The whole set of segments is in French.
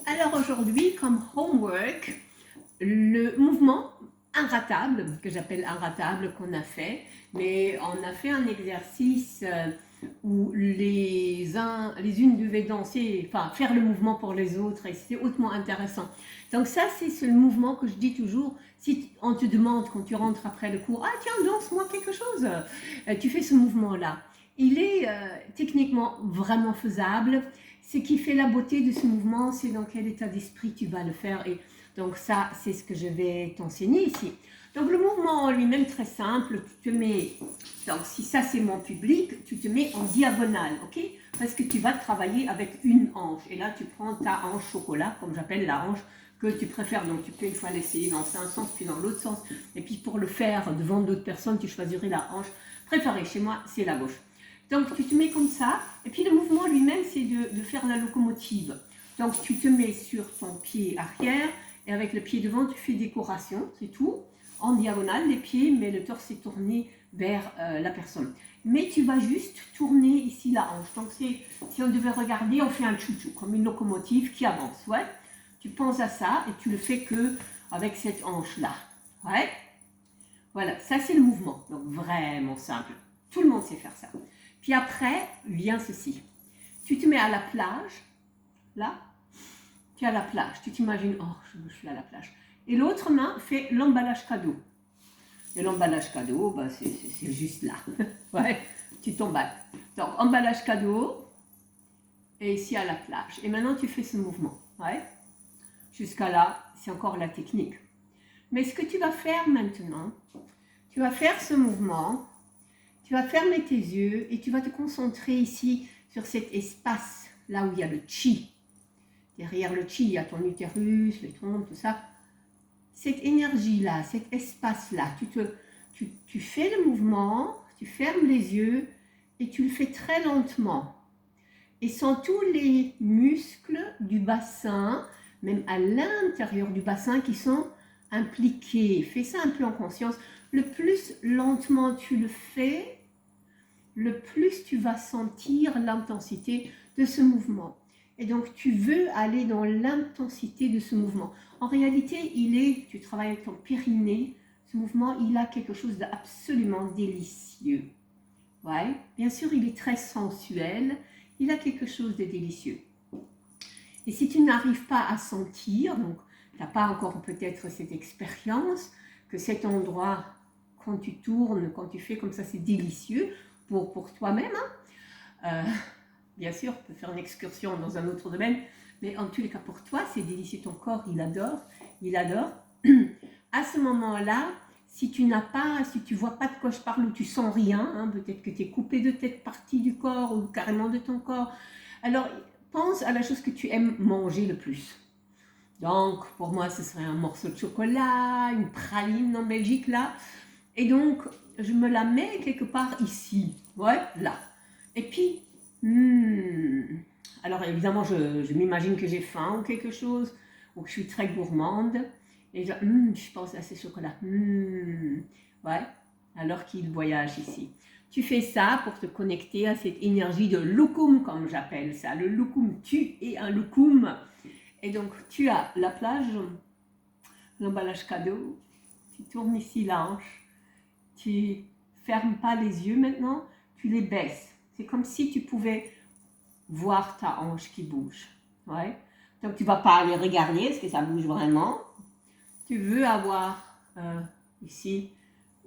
Alors aujourd'hui, comme homework, le mouvement inratable, que j'appelle inratable, qu'on a fait, mais on a fait un exercice où les unes devaient danser, enfin faire le mouvement pour les autres, et c'était hautement intéressant. Donc ça, c'est le mouvement que je dis toujours, si on te demande quand tu rentres après le cours, ah tiens, danse-moi quelque chose, tu fais ce mouvement-là. Il est techniquement vraiment faisable. Ce qui fait la beauté de ce mouvement, c'est dans quel état d'esprit tu vas le faire. Et donc ça, c'est ce que je vais t'enseigner ici. Donc le mouvement en lui-même, très simple, tu te mets, donc si ça c'est mon public, tu te mets en diagonale, ok? Parce que tu vas travailler avec une hanche. Et là, tu prends ta hanche chocolat, comme j'appelle la hanche que tu préfères. Donc tu peux une fois l'essayer dans un sens, puis dans l'autre sens. Et puis pour le faire devant d'autres personnes, tu choisirais la hanche préférée. Chez moi, c'est la gauche. Donc tu te mets comme ça, et puis le mouvement lui-même, c'est de faire la locomotive. Donc tu te mets sur ton pied arrière, et avec le pied devant, tu fais décoration, c'est tout. En diagonale, les pieds, mais le torse est tourné vers la personne. Mais tu vas juste tourner ici la hanche. Donc si on devait regarder, on fait un chouchou, comme une locomotive qui avance. Ouais. Tu penses à ça, et tu le fais que avec cette hanche-là. Ouais. Voilà, ça c'est le mouvement. Donc vraiment simple. Tout le monde sait faire ça. Puis après, vient ceci. Tu te mets à la plage, là, tu es à la plage, tu t'imagines, oh, je suis à la plage. Et l'autre main fait l'emballage cadeau. Et l'emballage cadeau, bah, c'est juste là. Ouais, tu t'emballes. Donc, emballage cadeau, et ici à la plage. Et maintenant, tu fais ce mouvement. Ouais. Jusqu'à là, c'est encore la technique. Mais ce que tu vas faire maintenant, tu vas faire ce mouvement. Tu vas fermer tes yeux et tu vas te concentrer ici sur cet espace, là où il y a le chi. Derrière le chi, il y a ton utérus, les trompes, tout ça. Cette énergie-là, cet espace-là, tu fais le mouvement, tu fermes les yeux et tu le fais très lentement. Et sans tous les muscles du bassin, même à l'intérieur du bassin qui sont impliqués. Fais ça un peu en conscience. Le plus lentement tu le fais, le plus tu vas sentir l'intensité de ce mouvement. Et donc, tu veux aller dans l'intensité de ce mouvement. En réalité, tu travailles avec ton périnée, ce mouvement, il a quelque chose d'absolument délicieux. Ouais, bien sûr, il est très sensuel, il a quelque chose de délicieux. Et si tu n'arrives pas à sentir, donc tu n'as pas encore peut-être cette expérience, que cet endroit, quand tu tournes, quand tu fais comme ça, c'est délicieux, pour toi-même. Bien sûr, tu peux faire une excursion dans un autre domaine, mais en tous les cas, pour toi, c'est délicieux. Ton corps, il adore, il adore. À ce moment-là, si tu vois pas de quoi je parle ou tu sens rien, hein, peut-être que tu es coupé de telle partie du corps ou carrément de ton corps, alors pense à la chose que tu aimes manger le plus. Donc, pour moi, ce serait un morceau de chocolat, une praline en Belgique, là. Et donc, je me la mets quelque part ici. Ouais, là. Et puis, alors évidemment, je m'imagine que j'ai faim ou quelque chose, ou que je suis très gourmande. Et je pense à ces chocolats. Ouais, alors qu'il voyage ici. Tu fais ça pour te connecter à cette énergie de loukoum, comme j'appelle ça. Le loukoum, tu es un loukoum. Et donc, tu as la plage, l'emballage cadeau, tu tournes ici la hanche, tu fermes pas les yeux maintenant, tu les baisses. C'est comme si tu pouvais voir ta hanche qui bouge. Ouais. Donc, tu vas pas aller regarder, est-ce que ça bouge vraiment? Tu veux avoir ici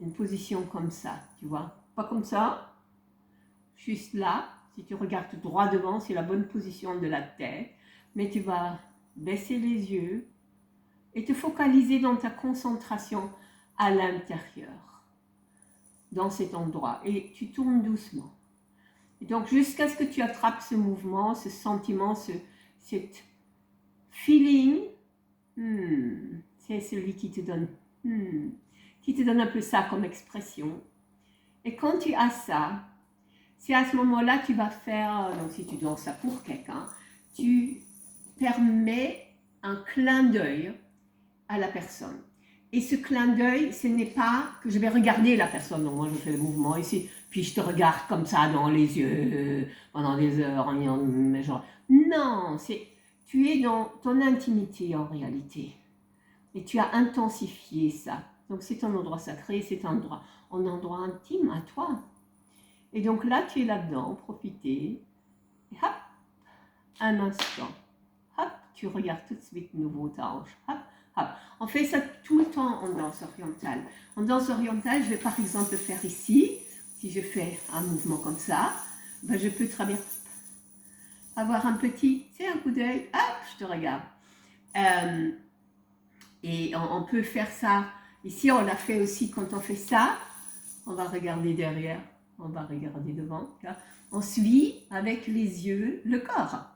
une position comme ça, tu vois. Pas comme ça, juste là. Si tu regardes tout droit devant, c'est la bonne position de la tête. Mais tu vas baisser les yeux et te focaliser dans ta concentration à l'intérieur, dans cet endroit. Et tu tournes doucement. Et donc, jusqu'à ce que tu attrapes ce mouvement, ce sentiment, cette feeling, c'est celui qui te donne un peu ça comme expression. Et quand tu as ça, c'est à ce moment-là que tu vas faire, donc si tu danses ça pour quelqu'un, tu permets un clin d'œil à la personne. Et ce clin d'œil, ce n'est pas que je vais regarder la personne. Donc moi, je fais le mouvement ici, puis je te regarde comme ça dans les yeux pendant des heures en disant, mais genre, non, tu es dans ton intimité en réalité. Et tu as intensifié ça. Donc c'est ton endroit sacré, c'est un endroit intime à toi. Et donc là, tu es là-dedans, profiter. Et hop, un instant. Hop, tu regardes tout de suite nouveau ta hanche. Hop, hop. On fait ça tout le temps en danse orientale. En danse orientale, je vais par exemple le faire ici. Si je fais un mouvement comme ça, ben je peux très bien avoir un petit, tu sais, un coup d'œil. Hop, je te regarde. Et on peut faire ça. Ici, on l'a fait aussi quand on fait ça. On va regarder derrière, on va regarder devant. Là. On suit avec les yeux le corps.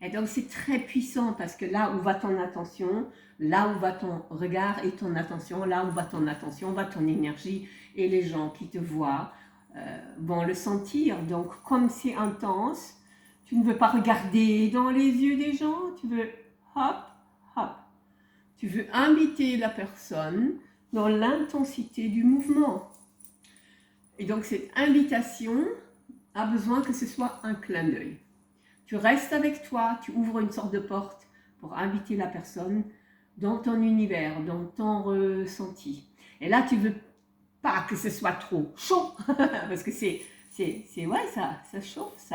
Et donc, c'est très puissant parce que là où va ton attention, là où va ton regard et ton attention, là où va ton attention, va ton énergie et les gens qui te voient vont le sentir. Donc, comme c'est intense, tu ne veux pas regarder dans les yeux des gens, tu veux hop, hop. Tu veux inviter la personne dans l'intensité du mouvement. Et donc, cette invitation a besoin que ce soit un clin d'œil. Tu restes avec toi, tu ouvres une sorte de porte pour inviter la personne dans ton univers, dans ton ressenti. Et là, tu veux pas que ce soit trop chaud, parce que ouais, ça chauffe,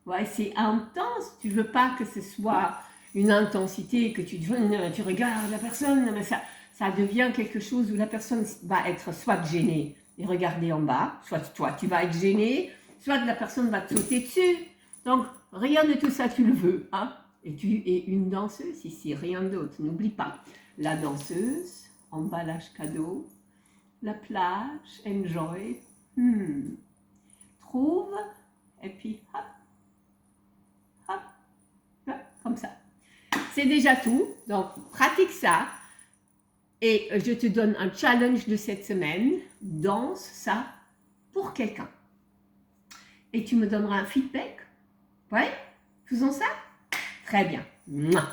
ouais, c'est intense. Tu veux pas que ce soit une intensité, que tu regardes la personne, mais ça devient quelque chose où la personne va être soit gênée et regarder en bas, soit toi, tu vas être gêné, soit la personne va te sauter dessus. Donc, rien de tout ça, tu le veux. Hein? Et tu es une danseuse ici, rien d'autre. N'oublie pas, la danseuse, emballage cadeau, la plage, enjoy, trouve, et puis hop, hop, hop, comme ça. C'est déjà tout, donc pratique ça. Et je te donne un challenge de cette semaine, danse ça pour quelqu'un. Et tu me donneras un feedback. Ouais, faisons ça. Très bien. Mouah.